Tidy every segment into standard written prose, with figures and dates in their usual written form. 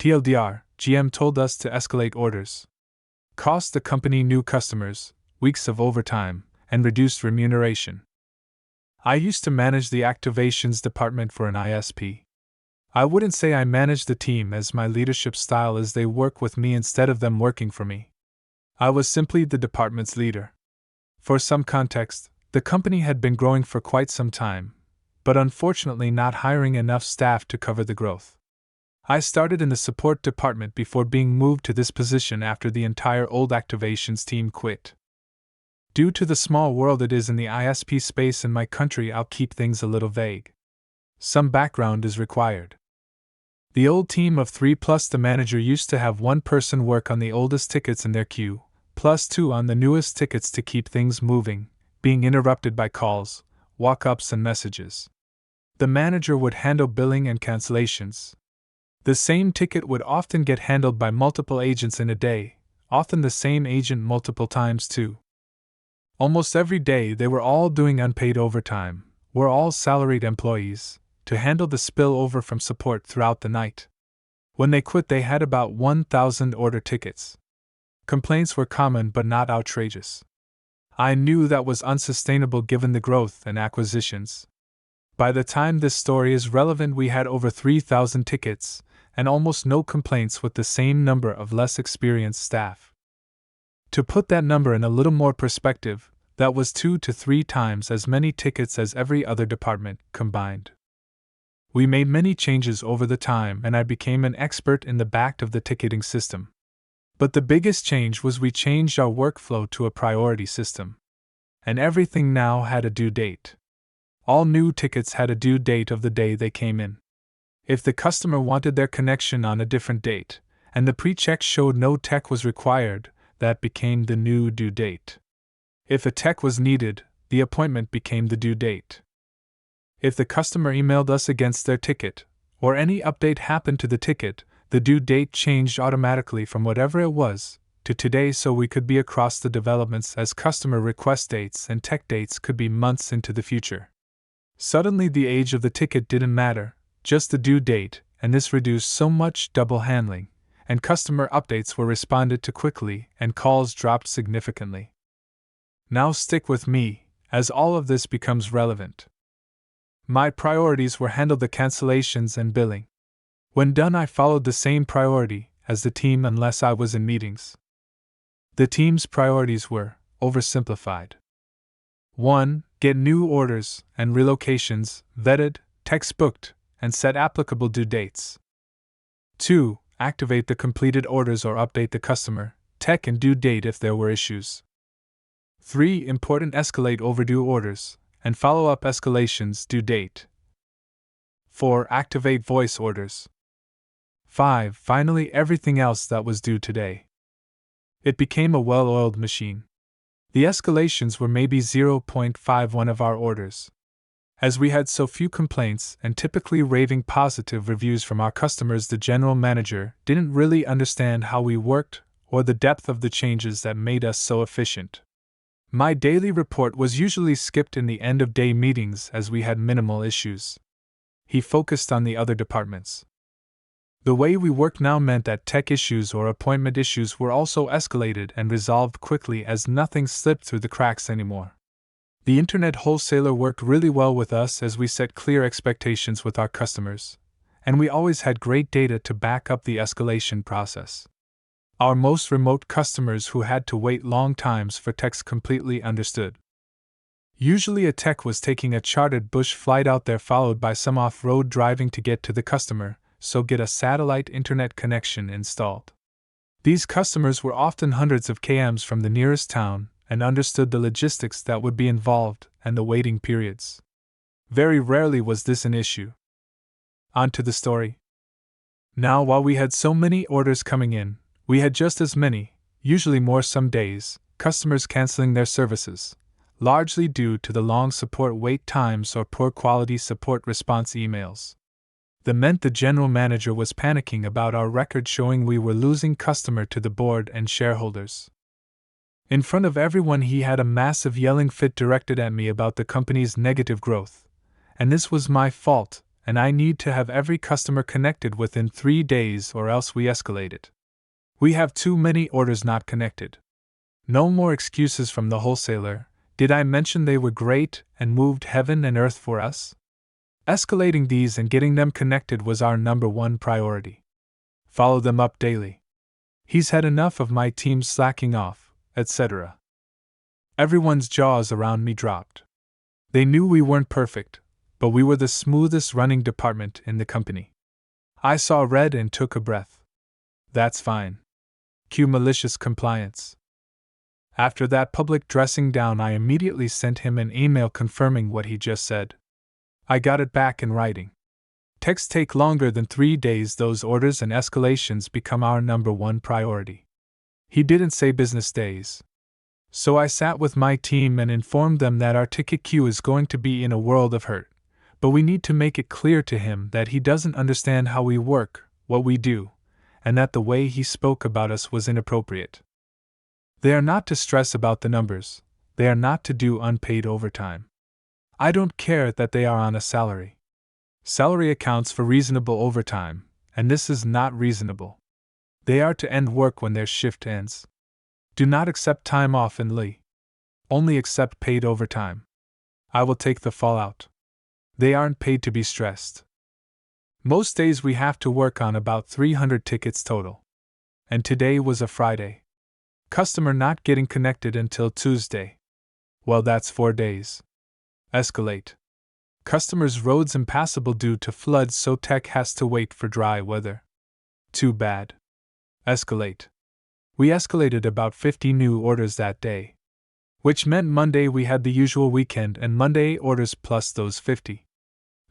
TLDR, GM told us to escalate orders. Cost the company new customers, weeks of overtime, and reduced remuneration. I used to manage the activations department for an ISP. I wouldn't say I managed the team, as my leadership style is they work with me instead of them working for me. I was simply the department's leader. For some context, the company had been growing for quite some time, but unfortunately not hiring enough staff to cover the growth. I started in the support department before being moved to this position after the entire old activations team quit. Due to the small world it is in the ISP space in my country, I'll keep things a little vague. Some background is required. The old team of 3 plus the manager used to have one person work on the oldest tickets in their queue, plus 2 on the newest tickets to keep things moving, being interrupted by calls, walk-ups and messages. The manager would handle billing and cancellations. The same ticket would often get handled by multiple agents in a day, often the same agent multiple times too. Almost every day they were all doing unpaid overtime, were all salaried employees, to handle the spillover from support throughout the night. When they quit they had about 1,000 order tickets. Complaints were common but not outrageous. I knew that was unsustainable given the growth and acquisitions. By the time this story is relevant we had over 3,000 tickets, and almost no complaints with the same number of less experienced staff. To put that number in a little more perspective, that was 2 to 3 times as many tickets as every other department combined. We made many changes over the time and I became an expert in the back of the ticketing system. But the biggest change was we changed our workflow to a priority system. And everything now had a due date. All new tickets had a due date of the day they came in. If the customer wanted their connection on a different date, and the pre-check showed no tech was required, that became the new due date. If a tech was needed, the appointment became the due date. If the customer emailed us against their ticket, or any update happened to the ticket, the due date changed automatically from whatever it was to today so we could be across the developments as customer request dates and tech dates could be months into the future. Suddenly the age of the ticket didn't matter, just the due date, and this reduced so much double handling, and customer updates were responded to quickly and calls dropped significantly. Now stick with me, as all of this becomes relevant. My priorities were handle the cancellations and billing. When done I followed the same priority as the team unless I was in meetings. The team's priorities were oversimplified. 1. Get new orders and relocations vetted, text booked, and set applicable due dates. 2. Activate the completed orders or update the customer, tech and due date if there were issues. 3. Important escalate overdue orders, and follow up escalations due date. 4. Activate voice orders. 5. Finally everything else that was due today. It became a well-oiled machine. The escalations were maybe 0.51 of our orders. As we had so few complaints and typically raving positive reviews from our customers, the general manager didn't really understand how we worked or the depth of the changes that made us so efficient. My daily report was usually skipped in the end-of-day meetings as we had minimal issues. He focused on the other departments. The way we worked now meant that tech issues or appointment issues were also escalated and resolved quickly as nothing slipped through the cracks anymore. The internet wholesaler worked really well with us as we set clear expectations with our customers, and we always had great data to back up the escalation process. Our most remote customers who had to wait long times for techs completely understood. Usually a tech was taking a chartered bush flight out there followed by some off-road driving to get to the customer, so get a satellite internet connection installed. These customers were often hundreds of kms from the nearest town and understood the logistics that would be involved and the waiting periods. Very rarely was this an issue. On to the story. Now, while we had so many orders coming in, we had just as many, usually more some days, customers canceling their services, largely due to the long support wait times or poor quality support response emails. That meant the general manager was panicking about our record showing we were losing customer to the board and shareholders. In front of everyone he had a massive yelling fit directed at me about the company's negative growth, and this was my fault, and I need to have every customer connected within 3 days or else we escalate it. We have too many orders not connected. No more excuses from the wholesaler. Did I mention they were great and moved heaven and earth for us? Escalating these and getting them connected was our number one priority. Follow them up daily. He's had enough of my team slacking off, etc. Everyone's jaws around me dropped. They knew we weren't perfect, but we were the smoothest running department in the company. I saw red and took a breath. That's fine. Cue malicious compliance. After that public dressing down, I immediately sent him an email confirming what he just said. I got it back in writing. Texts take longer than 3 days. Those orders and escalations become our number one priority. He didn't say business days. So I sat with my team and informed them that our ticket queue is going to be in a world of hurt, but we need to make it clear to him that he doesn't understand how we work, what we do, and that the way he spoke about us was inappropriate. They are not to stress about the numbers, they are not to do unpaid overtime. I don't care that they are on a salary. Salary accounts for reasonable overtime, and this is not reasonable. They are to end work when their shift ends. Do not accept time off in Lee. Only accept paid overtime. I will take the fallout. They aren't paid to be stressed. Most days we have to work on about 300 tickets total. And today was a Friday. Customer not getting connected until Tuesday. Well, that's 4 days. Escalate. Customers' roads impassable due to floods, so tech has to wait for dry weather. Too bad. Escalate. We escalated about 50 new orders that day. Which meant Monday we had the usual weekend and Monday orders plus those 50.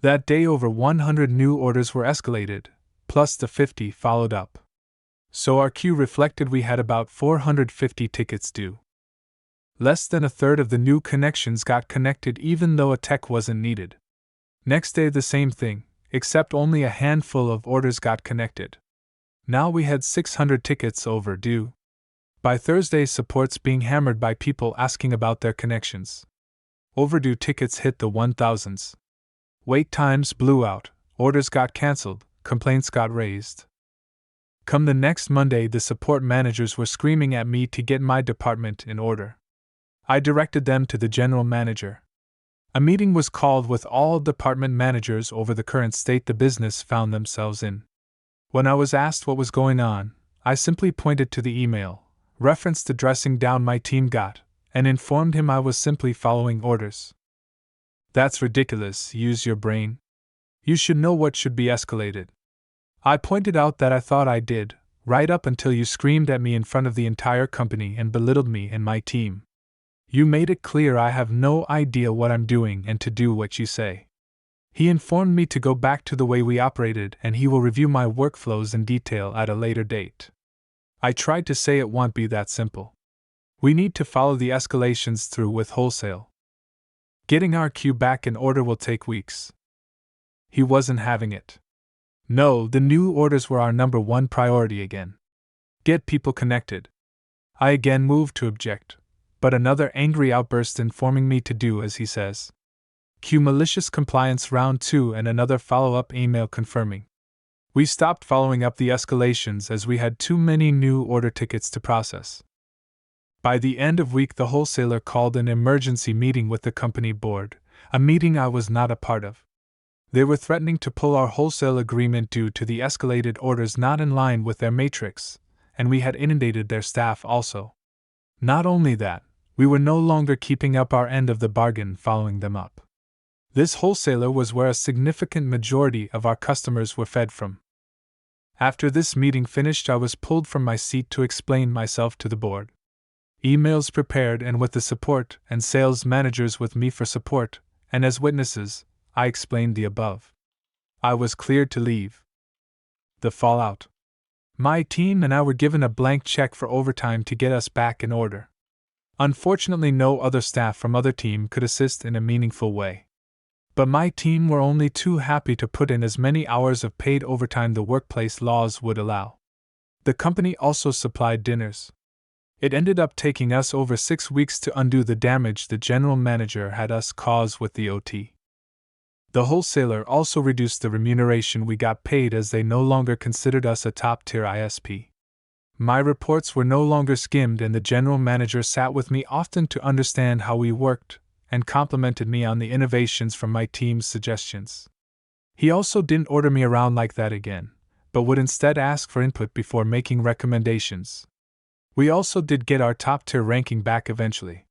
That day over 100 new orders were escalated, plus the 50 followed up. So our queue reflected we had about 450 tickets due. Less than a third of the new connections got connected even though a tech wasn't needed. Next day the same thing, except only a handful of orders got connected. Now we had 600 tickets overdue. By Thursday, support's being hammered by people asking about their connections. Overdue tickets hit the 1000s. Wait times blew out, orders got cancelled, complaints got raised. Come the next Monday, the support managers were screaming at me to get my department in order. I directed them to the general manager. A meeting was called with all department managers over the current state the business found themselves in. When I was asked what was going on, I simply pointed to the email, referenced the dressing down my team got, and informed him I was simply following orders. That's ridiculous, use your brain. You should know what should be escalated. I pointed out that I thought I did, right up until you screamed at me in front of the entire company and belittled me and my team. You made it clear I have no idea what I'm doing and to do what you say. He informed me to go back to the way we operated and he will review my workflows in detail at a later date. I tried to say it won't be that simple. We need to follow the escalations through with wholesale. Getting our queue back in order will take weeks. He wasn't having it. No, the new orders were our number one priority again. Get people connected. I again moved to object, but another angry outburst informing me to do as he says. Cue malicious compliance round 2 and another follow-up email confirming. We stopped following up the escalations as we had too many new order tickets to process. By the end of week, the wholesaler called an emergency meeting with the company board, a meeting I was not a part of. They were threatening to pull our wholesale agreement due to the escalated orders not in line with their matrix, and we had inundated their staff also. Not only that, we were no longer keeping up our end of the bargain following them up. This wholesaler was where a significant majority of our customers were fed from. After this meeting finished, I was pulled from my seat to explain myself to the board. Emails prepared and with the support and sales managers with me for support, and as witnesses, I explained the above. I was cleared to leave. The fallout. My team and I were given a blank check for overtime to get us back in order. Unfortunately, no other staff from other team could assist in a meaningful way. But my team were only too happy to put in as many hours of paid overtime the workplace laws would allow. The company also supplied dinners. It ended up taking us over 6 weeks to undo the damage the general manager had us cause with the OT. The wholesaler also reduced the remuneration we got paid as they no longer considered us a top-tier ISP. My reports were no longer skimmed, and the general manager sat with me often to understand how we worked and complimented me on the innovations from my team's suggestions. He also didn't order me around like that again, but would instead ask for input before making recommendations. We also did get our top-tier ranking back eventually.